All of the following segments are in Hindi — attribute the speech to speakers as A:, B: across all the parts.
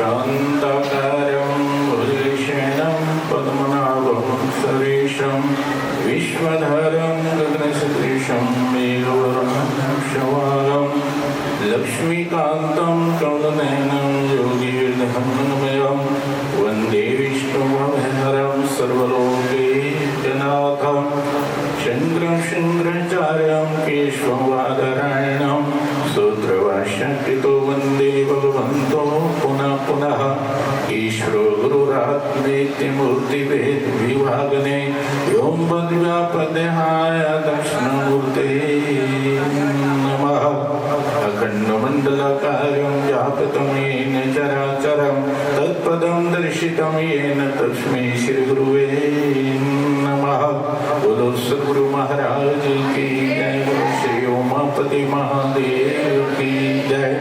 A: शान्ताकारं भुजगशयनं पद्मनाभं सुरेशं विश्वधारं गगनसदृशं मेघवर्णं शवालं लक्ष्मीकान्तं कमलनयनं योगीर्धमनमयं वन्दे विष्णुमभयहरं सर्वलोकैकनाथं शङ्करं शृङ्गाचार्यं केशवबादरायणं सूत्रभाष्यकृतो वन्दे भगवन्तो पुनः पुनः ईश्वरो गुरुरात्मेति मूर्तिभेदविभागिने व्योमवद्व्यापदेहाय दक्षिणामूर्तये नमः। अखण्डमण्डलाकारं व्याप्तं येन चराचरं तत्पदं दर्शितं येन तस्मै श्रीगुरुवे नमः। बोलो सद्गुरु महाराज की जय, श्री उमापति महादेव की जय।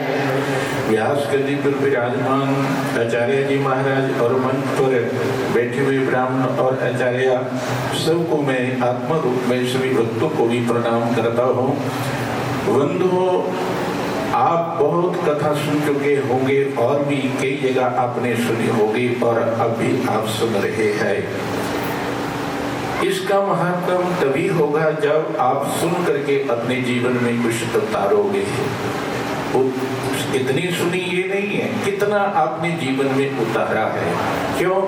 A: व्यास गद्दी पर विराजमान आचार्य जी महाराज और मंच पर बैठे हुए ब्राह्मण और आचार्य सबको मैं आत्मा रूप में सभी भक्तों को भी प्रणाम करता हूँ। बंधुओं, आप बहुत कथा सुन चुके होंगे और भी कई जगह आपने सुनी होगी और अभी आप सुन रहे हैं। इसका महत्व तभी होगा जब आप सुन करके अपने जीवन में कुछ उतारोगे। इतनी सुनी ये नहीं है, कितना आपने जीवन में उतारा है। क्यों?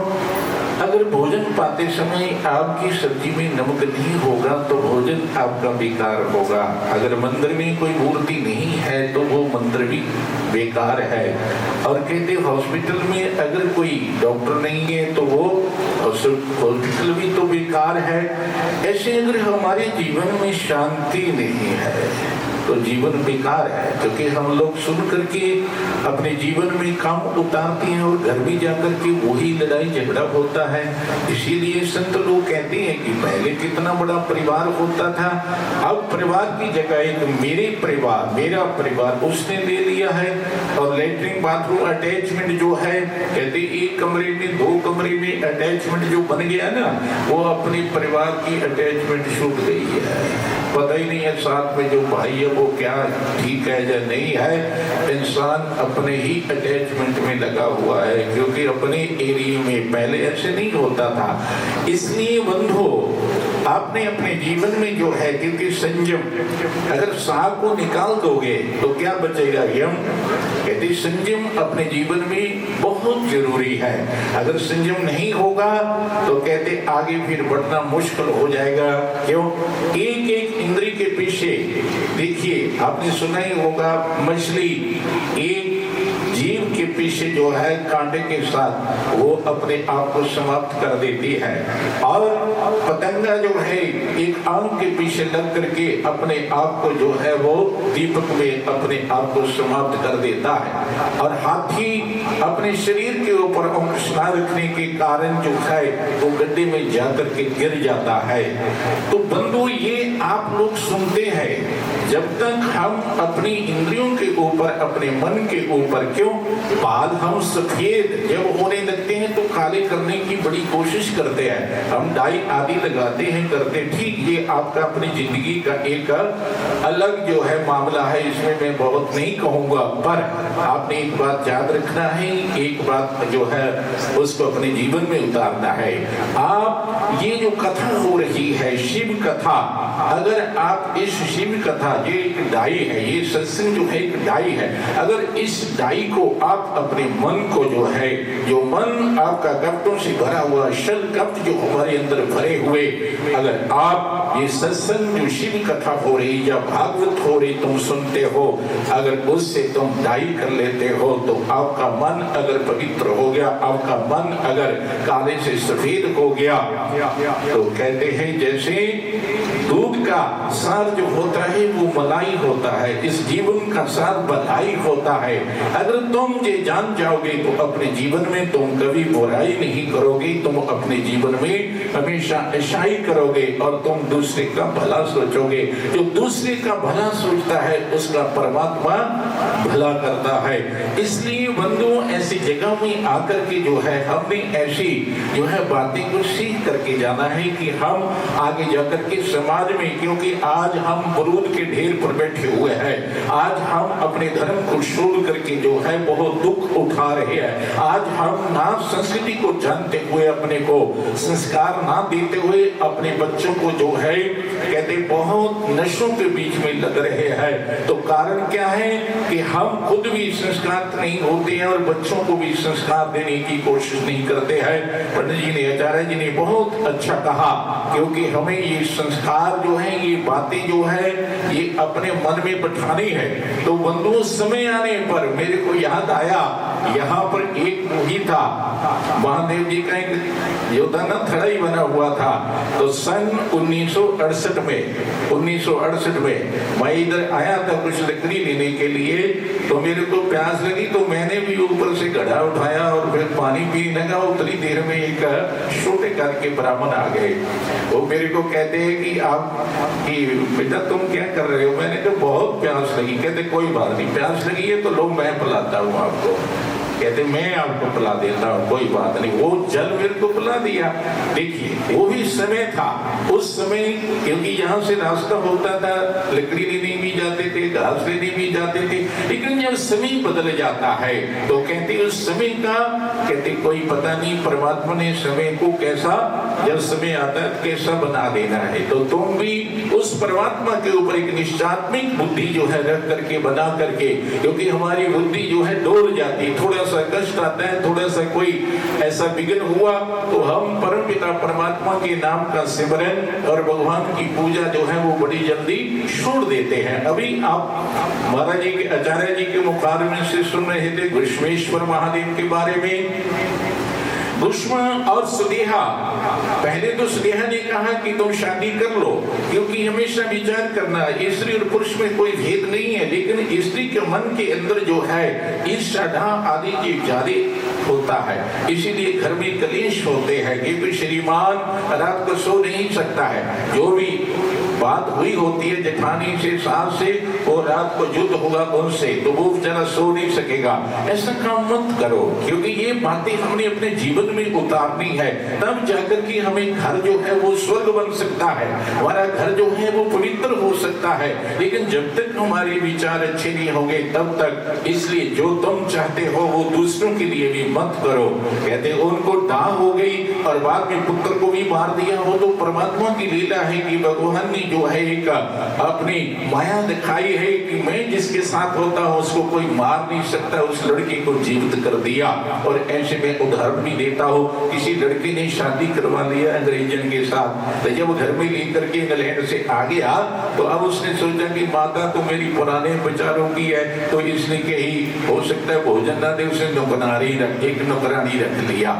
A: अगर भोजन पाते समय आपकी सब्जी में नमक नहीं होगा तो भोजन आपका बेकार होगा। अगर मंदिर में कोई मूर्ति नहीं है तो वो मंदिर भी बेकार है। और कहते हॉस्पिटल में अगर कोई डॉक्टर नहीं है तो वो हॉस्पिटल भी तो बेकार है। ऐसे अगर हमारे जीवन में शांति नहीं है तो जीवन बेकार है, क्योंकि हम लोग सुन करके अपने जीवन में काम उतारते हैं और घर में जाकर के वही लड़ाई झगड़ा होता है। इसीलिए संत लोग कहते हैं कि पहले कितना बड़ा परिवार होता था, अब परिवार की जगह एक मेरा परिवार उसने ले लिया है। और लेटरिन बाथरूम अटैचमेंट जो है, कहते एक कमरे में 2 कमरे में अटैचमेंट जो बन गया ना, वो अपने परिवार की अटैचमेंट छूट गई है। पता ही नहीं है साथ में जो भाई है वो क्या ठीक है या नहीं है। इंसान अपने ही अटैचमेंट में लगा हुआ है, क्योंकि अपने एरिया में पहले ऐसे नहीं होता था। इसलिए बंधुओं, आपने अपने जीवन में जो है, क्योंकि संयम, अगर सांप को निकाल दोगे तो क्या बचेगा? यम। कहते संयम अपने जीवन में बहुत जरूरी है। अगर संयम नहीं होगा तो कहते आगे फिर बढ़ना मुश्किल हो जाएगा। क्यों? एक एक इंद्री के पीछे देखिए, आपने सुना ही होगा, मछली एक जीव के पीछे जो है कांटे के साथ वो अपने आप को समाप्त कर देती है। और पतंगा जो है एक आग के पीछे लग करके अपने आप को जो है वो दीपक में अपने आप को समाप्त कर देता है। और हाथी अपने शरीर के ऊपर अंकुश न रखने के कारण जो है वो गड्ढे में जाकर के गिर जाता है। तो बंधु, ये आप लोग सुनते हैं, जब तक हम अपनी इंद्रियों के ऊपर, अपने मन के ऊपर, क्यों बाल हम सफेद जब होने लगते हैं तो काले करने की बड़ी कोशिश करते हैं, हम डाई आदि लगाते हैं, करते ठीक, ये आपका अपनी जिंदगी का एक अलग जो है मामला है, इसमें मैं बहुत नहीं कहूंगा। पर आपने एक बात याद रखना है, एक बात जो है उसको अपने जीवन में उतारना है। आप ये जो कथा हो रही है शिव कथा, अगर आप इस शिव कथा, ये एक डाई है, ये सत्संग जो है एक डाई है, अगर इस डाई को आप अपने मन को जो है, जो मन आपका कपटों से भरा हुआ, शल कपट जो हमारे अंदर भरे हुए, अगर आप ये सत्संग जो शिव कथा हो रही या भागवत हो रही तुम सुनते हो, अगर उससे तुम डाई कर लेते हो तो आपका मन अगर पवित्र हो गया, आपका मन अगर काले से सफेद हो गया, तो कहते हैं जैसे दूध का सार जो होता है वो मलाई होता है, इस जीवन का सार भलाई होता है। अगर तुम ये जान जाओगे तो अपने जीवन में तुम कभी बुराई नहीं करोगे, तुम अपने जीवन में हमेशा अच्छाई करोगे और तुम दूसरे का भला सोचोगे। जो दूसरे का भला सोचता है उसका परमात्मा भला करता है। इसलिए बंधुओं, ऐसी जगह में आकर के जो है हमने ऐसी जो है बातें को सीख करके जाना है कि हम आगे जाकर के समाज समाज में, क्योंकि आज हम बरूद के ढेर पर बैठे हुए हैं, आज हम अपने धर्म को छोड़ करके जो है बहुत दुख उठा रहे हैं, आज हम ना संस्कृति को जानते हुए, अपने को संस्कार ना देते हुए अपने बच्चों को जो है कहते बहुत नशों के बीच में लग रहे हैं। तो कारण क्या है कि हम खुद भी संस्कार नहीं होते हैं और बच्चों को भी संस्कार देने की कोशिश नहीं करते हैं। पंडित जी ने, आचार्य जी ने बहुत अच्छा कहा, क्योंकि हमें ये संस्कार जो है, ये बातें जो है, ये अपने मन में बैठानी है। तो बंधुओं, समय आने पर मेरे को याद आया, यहाँ पर एक मूवी था, महादेव जी का एक योद्धा ना थड़ा ही बना हुआ था। तो सन 1968 में मैं इधर आया था कुछ लकड़ी लेने के लिए, तो मेरे को प्यास लगी, तो मैंने भी ऊपर से घड़ा उठाया और फिर पानी पीने लगा। उतनी देर में एक छोटे कद के ब्राह्मण आ गए। वो मेरे को कहते हैं कि आप कि बेटा तुम क्या कर रहे हो? मैंने कहा बहुत प्यास लगी। कहते कोई बात नहीं, प्यास लगी है तो लो मैं पिलाता हूँ आपको। कहते मैं आपको पिला देता हूँ, कोई बात नहीं। वो जल मेरे को पिला दिया। देखिए वो भी समय था, उस समय क्योंकि यहाँ से रास्ता होता था, लकड़ी लेने भी जाते थे, घास लेने भी जाते थे, लेकिन जब समय बदल जाता है तो कहते उस समय का कहते कोई पता नहीं, परमात्मा ने समय को कैसा, जब समय आता है कैसा बना देना है। तो तुम भी उस परमात्मा के ऊपर एक निश्चात्मिक बुद्धि जो है रख करके, बना करके, क्योंकि हमारी बुद्धि जो है डोल जाती, थोड़ा सा कष्ट आता है, थोड़ा सा कोई ऐसा विघ्न हुआ तो हम परमपिता परमात्मा के नाम का सिमरन और भगवान की पूजा जो है वो बड़ी जल्दी छोड़ देते हैं। अभी आप महाराज जी के, आचार्य जी के मुखारबिन से सुन रहे थे घृष्मेश्वर महादेव के बारे में। भीष्म और सुदेहा, पहले तो सुदेहा ने कहा कि तुम शादी कर लो, क्योंकि हमेशा विचार करना स्त्री और पुरुष में कोई भेद नहीं है, लेकिन स्त्री के मन के अंदर जो है ईर्ष्या आदि की ज्यादा होता है, इसीलिए घर में कलेश होते हैं। क्योंकि श्रीमान रात को सो नहीं सकता है, जो भी बात हुई होती है जेठानी से, सास से, और रात को युद्ध होगा उनसे, तो वो बेचारा सो नहीं सकेगा। ऐसा काम मत करो, क्योंकि ये बातें हमने अपने जीवन में उतारनी है, तब जाकर के हमें घर जो है वो स्वर्ग बन सकता है, हमारा घर जो है वो पवित्र हो सकता है। लेकिन जब तक हमारे विचार अच्छे नहीं होंगे तब तक, इसलिए जो तुम चाहते हो वो दूसरों के लिए भी मत करो। कहते उनको दाह हो गई और बाद में पुत्र को भी मार दिया हो, तो परमात्मा की लीला है कि भगवान ने जो है एक अपनी माया दिखाई है कि मैं जिसके साथ होता हूँ उसको कोई मार नहीं सकता, उस लड़के को जीवित कर दिया। और ऐसे में उदाहरण भी देता हूँ, किसी लड़के ने शादी करवा लिया अंग्रेजन के साथ, तो जब घर में लेकर के इंग्लैंड से आ गया तो अब उसने सोचा कि माता तो मेरी पुराने विचारों की है, तो इसने कही हो सकता है भोजन ना दे, उसने एक नौकरानी रख लिया।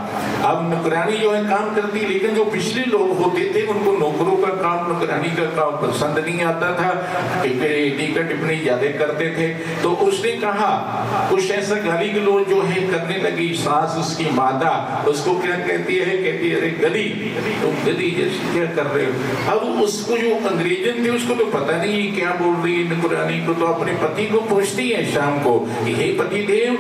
A: अब नौकरानी जो है काम करती, लेकिन जो पिछले लोग होते थे उनको नौकरों का काम, नौकरानी का काम पसंद नहीं आता था, टीका टिप्पणी ज्यादा करते थे। तो उसने कहा, कुछ ऐसा गाली गलौज जो है करने लगी सास, उसकी माता उसको क्या कहती है, कहती है अरे गली, तुम गली जैसे क्या कर रहे हो। अब उसको जो अंग्रेजन थे उसको तो पता नहीं क्या बोल रही है नौकरानी को, तो अपने पति को पूछती है शाम को, हे पति देव,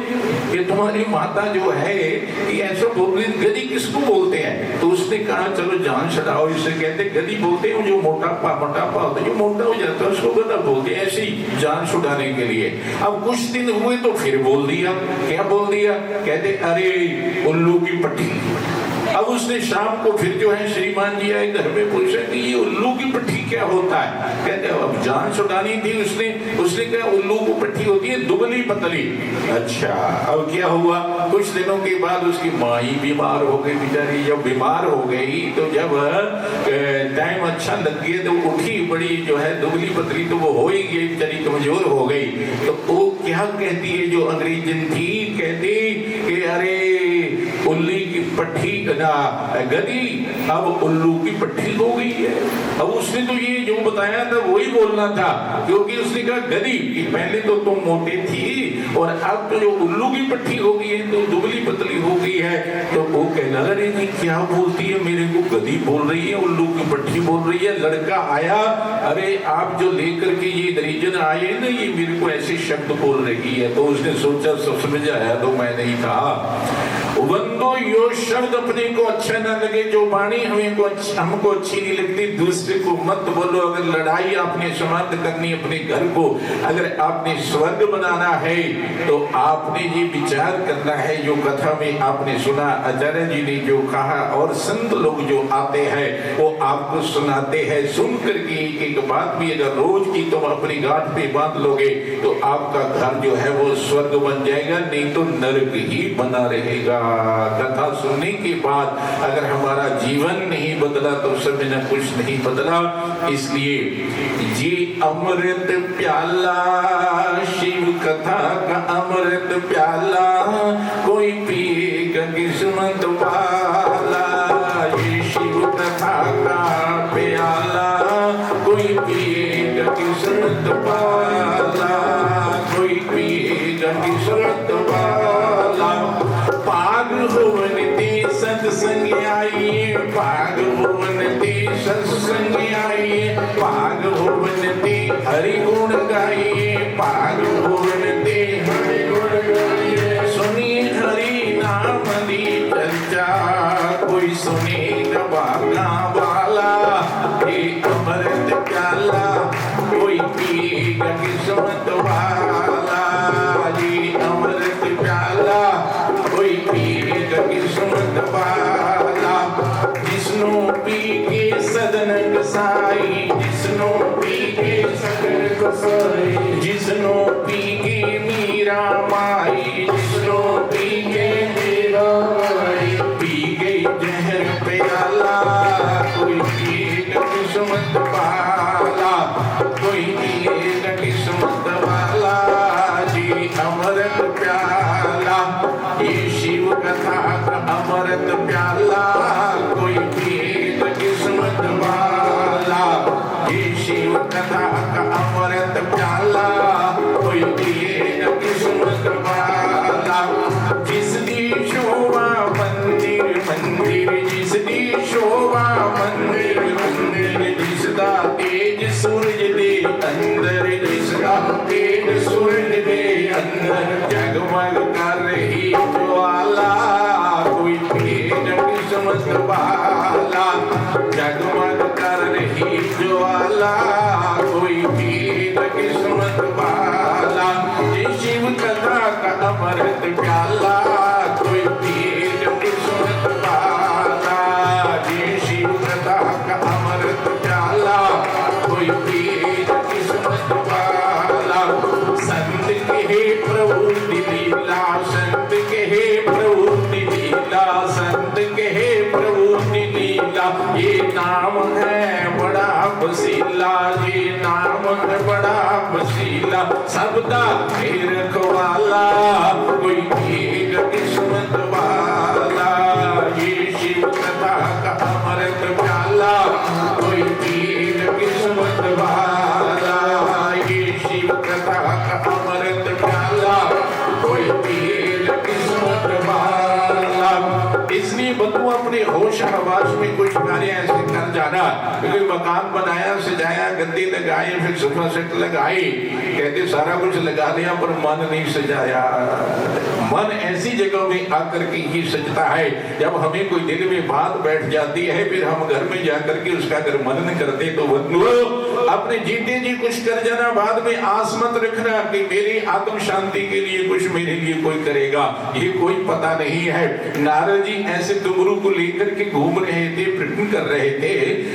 A: ये तुम्हारी माता जो है कि ऐसा बोल रही, गली किसको बोलते हैं? तो उसने कहा चलो जान छुड़ाओ, इसे कहते गली बोलते हैं जो मोटापा होता है, जो मोटा हो जाता है उसको गला बोलते हैं, ऐसी जान छुड़ाने के लिए। अब कुछ दिन हुए तो फिर बोल दिया, क्या बोल दिया? कहते अरे उल्लू की पट्टी। अब उसने शाम को फिर जो है श्रीमान जी आए घर में, पूछा कि ये उल्लू की पट्टी क्या होता है? कहते अब जान छुड़ानी थी उसने कहा उल्लू की पट्टी होती है दुबली पतली। अच्छा, अब क्या हुआ? कुछ दिनों के बाद उसकी माँ ही बीमार हो गई बेचारी। जब बीमार हो गई तो जब टाइम अच्छा लग गया तो उठी, बड़ी जो है दुबली पतली तो वो हो ही गई, बेचारी कमजोर हो गई। तो वो क्या कहती है जो अंग्रेजन थी, कहती कि अरे उल्ली की पट्टी गदी, अब उल्लू की पट्टी हो गई है। अब उसने तो ये जो बताया था वही बोलना था, क्योंकि उसने कहा गदी कि पहले तो तुम मोटी थी और अब तो जो उल्लू की पट्टी हो गई है तो दुबली पतली हो गई है। तो वो कहना अरे नहीं क्या बोलती है, मेरे को गदी बोल रही है, उल्लू की पट्टी बोल रही है। लड़का आया, अरे आप जो लेकर के ये अंग्रेजन आए ना, ये मेरे को ऐसे शब्द बोल रही है। तो उसने सोचा सब समझ आया, तो मैंने ही कहा वंदो यो शब्द अपने को अच्छा ना लगे, जो वाणी हमको अच्छी नहीं लगती, दूसरे को मत बोलो। अगर लड़ाई आपने समाप्त करनी अपने घर को, अगर आपने स्वर्ग बनाना है तो आपने ये विचार करना है। जो कथा में आपने सुना आचार्य जी ने जो कहा और संत लोग जो आते हैं वो आपको सुनाते हैं, सुन करके एक बात भी अगर रोज की तुम अपनी गांठ पे बांध लोगे तो आपका घर जो है वो स्वर्ग बन जाएगा, नहीं तो नरक ही बना रहेगा। कथा सुनने के बाद अगर हमारा जीवन नहीं बदला तो समझना कुछ नहीं बदला। इसलिए ये अमृत प्याला, शिव कथा का अमृत प्याला, कोई पिएगा किस्मत वाला। ये शिव कथा का प्याला, कोई पिएगा किस्मत वाला, कोई पिएगा किस्मत वाला। पाग भुवन ते सत्संग आइए, पाग भुवन ते सत्संग आइए, पाग भुवन ते हरि गुण गाइए, पाग भुवन ते हरि गुण गाइए। सुनिए हरि नाम दी चर्चा, कोई सुनेगा बागा वाला। ये अमृत प्याला, कोई पिएगा किस्मत वाला। ये अमृत प्याला, कोई पिएगा किस्मत वाला। जिसनो पी के सदन कसाई, जिसनो पी के सदन कसाई, जिसनो पी के मीरा माई, जिसनो पी के मीरा माई, पी गई जहर प्याला, कोई पिएगा किस्मत वाला, कोई पिएगा किस्मत वाला। जी अमृत प्याला, ये शिव कथा का अमृत प्याला, कोई पिएगा किस्मत वाला। ये शिव कथा का अमृत प्याला, कोई पिएगा किस्मत वाला। जिस दी शोभा मंदिर मंदिर, जिस दी शोभा मंदिर मंदिर, जिसदा तेज सूरज दे अंदर, जिसदा तेज सूरज दे अंदर, जगमग कर रही ज्वाला, कोई पिएगा किस्मत वाला। जगमग कर रही ज्वाला, कोई पिएगा किस्मत वाला। ये शिव कथा का अमृत प्याला, कोई पिएगा किस्मत वाला। ये शिव कथा का अमृत प्याला, कोई पिएगा किस्मत वाला। संत के प्रभु लीला, संत के प्रभु लीला, संत के प्रभु लीला। ये नाम है बड़ा वसीला, ये नाम है बड़ा वसीला। सबदा रखवाला, कोई पिएगा किस्मत वाला। ये शिव कथा का अमृत प्याला, कोई पिएगा किस्मत वाला। ये शिव कथा का अमृत प्याला, कोई पिएगा किस्मत वाला। इसलिए बंधु अपने होश हवास में कुछ कार्य ऐसे कर जाना। क्योंकि मकान बनाया, सजाया, गद्दी लगाए, फिर सोफा सेट लगाए, कहते सारा कुछ लगा लिया पर मन नहीं सजाया। मन ऐसी जगह में आकर के ही सजता है जब हमें कोई दिल में बात बैठ जाती है, फिर हम घर में जाकर के उसका अगर मनन करते तो अपने जीते जी कुछ कर जाना। बाद में आस मत रखना कि मेरी आत्म शांति के लिए कुछ मेरे लिए कोई करेगा, ये कोई पता नहीं है। नारद जी ऐसे डुमरू को लेकर के घूम रहे थे, प्रकटन कर रहे थे,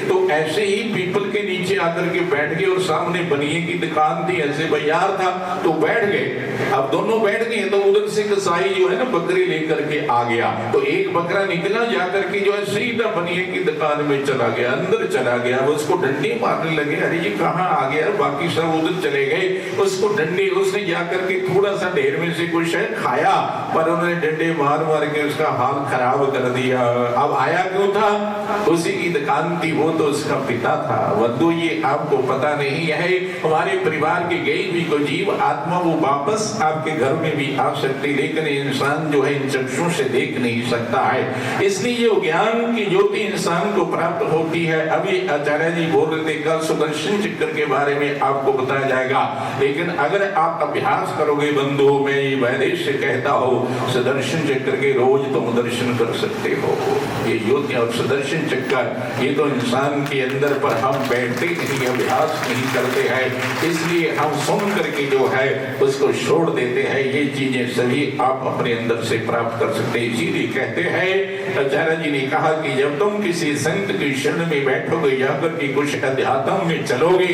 A: तो ऐसे ही पीपल के नीचे आकर के बैठ गए और सामने बनिए की दुकान थी, ऐसे बाजार था तो बैठ गए। अब दोनों बैठ गए तो उधर से कसाई जो है ना बकरी लेकर के आ गया, तो एक बकरा निकला जाकर के जो है सीधा बनिए की दुकान में चला गया, अंदर चला गया। उसको डंडे मारने लगे, अरे ये कहाँ आ गया, बाकी सब उधर चले गए। उसको डंडे, उसने जाकर के थोड़ा सा ढेर में से कुछ है खाया, पर उन्होंने डंडे मार मार के उसका हाल खराब कर दिया। अब आया क्यों था, उसी की दुकान थी, वो तो उसका पिता था। वधु ये आपको पता नहीं है, हमारे परिवार के गई भी को जीव आत्मा वो वापस आप आपके घर में भी आ सकती, लेकिन इंसान जो है इन चक्षुओं से देख नहीं सकता है। इसलिए ये ज्ञान की ज्योति इंसान को प्राप्त होती है। अभी आचार्य जी बोल रहे थे कल सुदर्शन चक्र के बारे में आपको बताया जाएगा, लेकिन अगर आप अभ्यास करोगे बंधु, मैं ये वैदेश से कहता हूँ, सुदर्शन चक्र के रोज तुम दर्शन कर सकते हो। ये ज्योति और सुदर्शन चक्र ये तो इंसान के अंदर पर हम बैठते नहीं, अभ्यास नहीं करते हैं, इसलिए हम सुन करके जो है उसको छोड़ देते हैं। ये चीजें सभी आप अपने अंदर से प्राप्त कर सकते हैं। इसीलिए कहते हैं आचार्य जी ने कहा कि जब तुम किसी संत की शरण में बैठोगे, जाकर के कुछ अध्यात्म में चलोगे,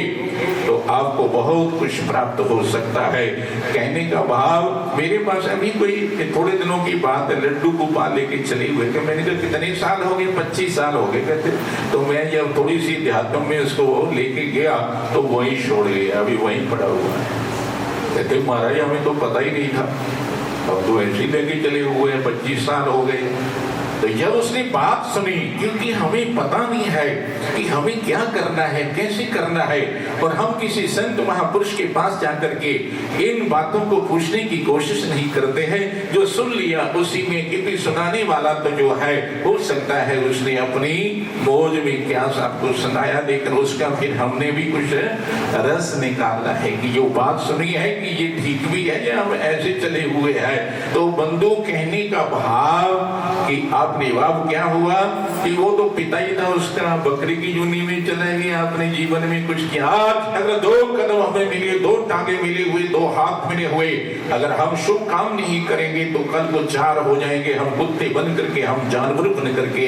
A: तो आपको बहुत कुछ प्राप्त हो सकता है। कहने का भाव, मेरे पास अभी कोई थोड़े दिनों की बात है, लड्डू गोपाल लेके चले हुए थे। मैंने कहा कितने साल हो गए? 25 साल हो गए। कहते तो मैं जब थोड़ी सी अध्यात्म में उसको लेके गया तो वही छोड़ गया, अभी वहीं पड़ा हुआ है। कहते महाराज हमें तो पता ही नहीं था, अब तो ऐसे लेके चले हुए हैं, 25 साल हो गए। तो जब उसने बात सुनी, क्योंकि हमें पता नहीं है कि हमें क्या करना है, कैसे करना है, और हम किसी संत महापुरुष के पास जाकर के इन बातों को पूछने की कोशिश नहीं करते हैं। जो सुन लिया उसी में, क्योंकि सुनाने वाला तो जो है हो सकता है उसने अपनी मौज में क्या आपको सुनाया, लेकिन उसका फिर हमने भी कुछ रस निकालना है कि जो बात सुनी है कि ये ठीक भी है या हम ऐसे चले हुए हैं। तो बंधु कहने का भाव कि आपने बाप क्या हुआ कि वो तो पिता ही था उसका, बकरी की जूनी में चले गए, आपने जीवन में कुछ किया। अगर 2 कदम हमें मिले, 2 टांगे मिले हुए, 2 हाथ मिले हुए, अगर हम शुभ काम नहीं करेंगे तो कल को 4 हो जाएंगे। हम कुत्ते बन करके, हम जानवर बन करके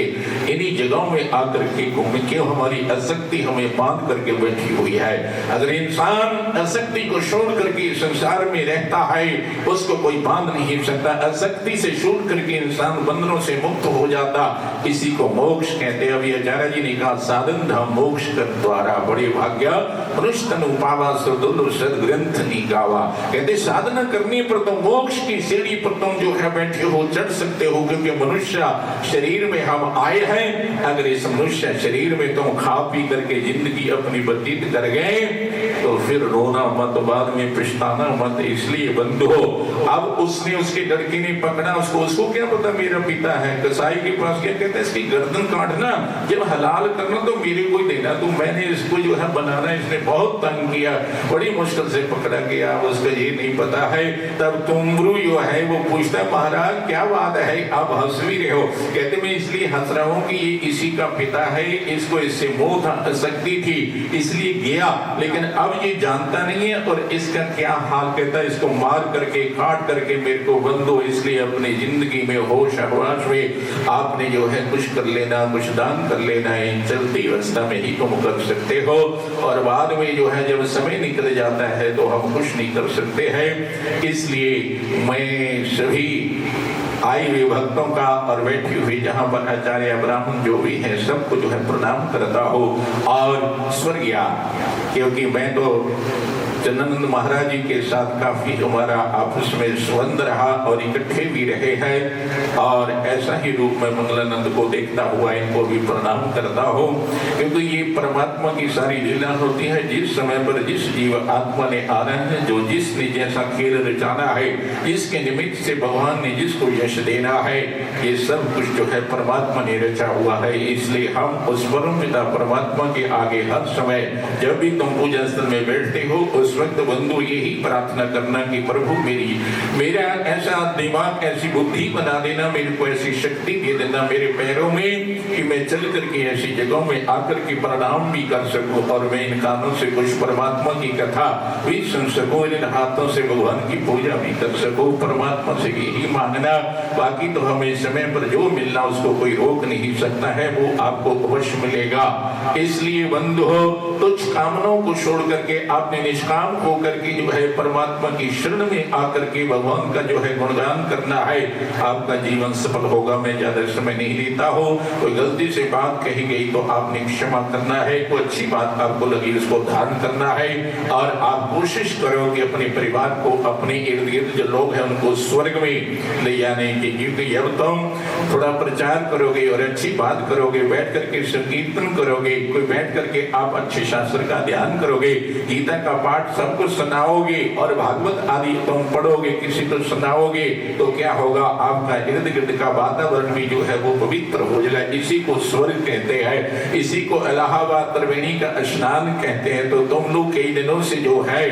A: इन्हीं जगहों में आकर के घूमे। क्यों? हमारी आसक्ति हमें बांध करके बैठी हुई है। अगर इंसान आसक्ति को छोड़ करके संसार में रहता है, उसको कोई बांध नहीं सकता। आसक्ति से छूट करके इंसान बंधनों से मुक्त हो जाता, इसी को मोक्ष कहते हैं। अभी आचार्य जी ने कहा साधन धाम मोक्ष कर द्वारा बड़े भाग्य मनुष्य तनु पावा सुदुर्लभ सद्ग्रंथ निगावा। कहते साधना करने पर तुम मोक्ष की सीढ़ी पर तुम जो है बैठे हो, चढ़ सकते हो, क्योंकि मनुष्य शरीर में हम आए हैं। अगर इस मनुष्य शरीर में तुम खा पी करके जिंदगी अपनी व्यतीत कर गए तो फिर रोना मत, बाद में पछताना मत। इसलिए बंधु, अब उसने, उसके लड़के ने पकड़ा उसको क्या पता मेरा पिता है। कसाई के पास क्या कहते हैं, इसकी गर्दन काटना, जब हलाल करना तो मेरे को देना, तो मैंने इसको जो है बनाना, इसने बहुत तंग किया, बड़ी मुश्किल से पकड़ा गया। उसको ये नहीं पता है। तब तुमरू जो है वो पूछता महाराज क्या बात है, आप हंस भी रहे हो। कहते मैं इसलिए हंस रहा हूँ कि ये इसी का पिता है, इसको इससे मोह सकती थी इसलिए गया, लेकिन अब ये जानता नहीं है और इसका क्या हाल। कहता है इसको मार करके, काट करके मेरे को बंधो, इसलिए अपनी जिंदगी में होश हवास में आपने जो है कुछ कर लेना, कुछ दान कर लेना है, चलती अवस्था में ही तुम कर सकते हो, और बाद में जो है जब समय निकल जाता है तो हम कुछ नहीं कर सकते हैं। इसलिए मैं सभी आए हुए भक्तों का और बैठी हुई जहाँ पर आचार्य ब्राह्मण जो भी है सबको जो है प्रणाम करता हो। और स्वर्गीय, क्योंकि मैं तो चंदनानंद महाराज जी के साथ काफी हमारा आपस में संबंध रहा और इकट्ठे भी रहे हैं, और ऐसा ही रूप में मंगलानंद को देखता हुआ इनको भी प्रणाम करता हूँ, क्योंकि ये परमात्मा की सारी लीला होती है। जिस समय पर जिस जीव आत्मा ने आना है, जो जिसने जैसा खेल रचाना है, जिसके निमित्त से भगवान ने जिसको यश देना है, ये सब कुछ जो है परमात्मा ने रचा हुआ है। इसलिए हम उस परम पिता परमात्मा के आगे हर समय जब भी तुम पूजा स्थल में बैठते हो उस वक्त बंधु यही प्रार्थना करना कि प्रभु मेरा ऐसा दिमाग, ऐसी बुद्धि बना देना, मेरे को ऐसी शक्ति दे देना मेरे पैरों में कि मैं चल करके ऐसी जगहों में आकर के प्रणाम भी कर सकूं, और मैं इन कानों से कुछ परमात्मा की कथा भी सुन सकूं, इन हाथों से भगवान की पूजा भी कर सकूं। परमात्मा से यही मांगना, बाकी तो हमें समय पर जो मिलना उसको कोई रोक नहीं सकता है, वो आपको अवश्य मिलेगा। इसलिए बंधु, तुच्छ कामनाओं को छोड़ करके आपने निष्काम होकर के जो है परमात्मा की शरण में आकर के भगवान का जो है गुणगान करना है, आपका जीवन सफल होगा। मैं ज्यादा समय नहीं लेता हूँ, कोई गलती से बात कही गई तो आपने क्षमा करना है, कोई अच्छी बात आपको लगी उसको धारण करना है, और आप कोशिश करो कि अपने परिवार को, अपने इर्द गिर्द जो लोग हैं उनको स्वर्ग में ले जाने की, क्योंकि जब तुम थोड़ा प्रचार करोगे और अच्छी बात करोगे, बैठ करके संकीर्तन करोगे, कोई बैठ करके आप अच्छे शास्त्र का ध्यान करोगे, गीता का पाठ पाठ सबको सुनाओगे और भागवत आदि तुम पढ़ोगे, किसी को सुनाओगे, तो क्या होगा, आपका इर्द गिर्द का वातावरण भी जो है वो पवित्र हो जाएगा। इसी को स्वर्ग कहते हैं, इसी को इलाहाबाद त्रिवेणी का स्नान कहते हैं। तो तुम लोग कई दिनों से जो है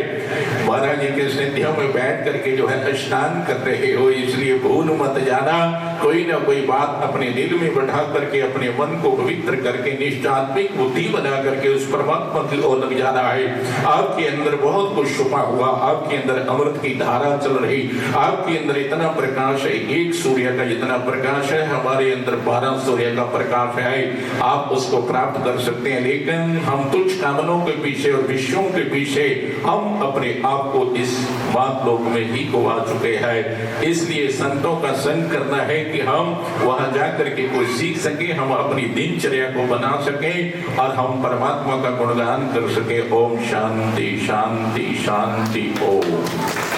A: महाराज जी के सानिध्य में बैठ करके जो है स्नान कर रहे हो, इसलिए भूल मत जाना, कोई ना कोई बात अपने दिल में बढ़ा करके अपने मन को पवित्र करके निश्चात्मिक बुद्धि बना करके उस परमात्मा की ओर लग जाना है। आपके अंदर बहुत कुछ छुपा हुआ, आपके अंदर अमृत की धारा चल रही, आपके अंदर इतना प्रकाश है, एक सूर्य का जितना प्रकाश है हमारे अंदर 12 सूर्य का प्रकाश है। आप उसको प्राप्त कर सकते हैं, लेकिन हम तुच्छ कामनों के पीछे और विषयों के पीछे हम अपने आप को इस बात लोक में ही गवा चुके हैं। इसलिए संतों का संग करना है कि हम वहां जाकर के कुछ सीख सके, हम अपनी दिनचर्या को बना सके और हम परमात्मा का गुणगान कर सके। ओम शांति शांति शांति ओम।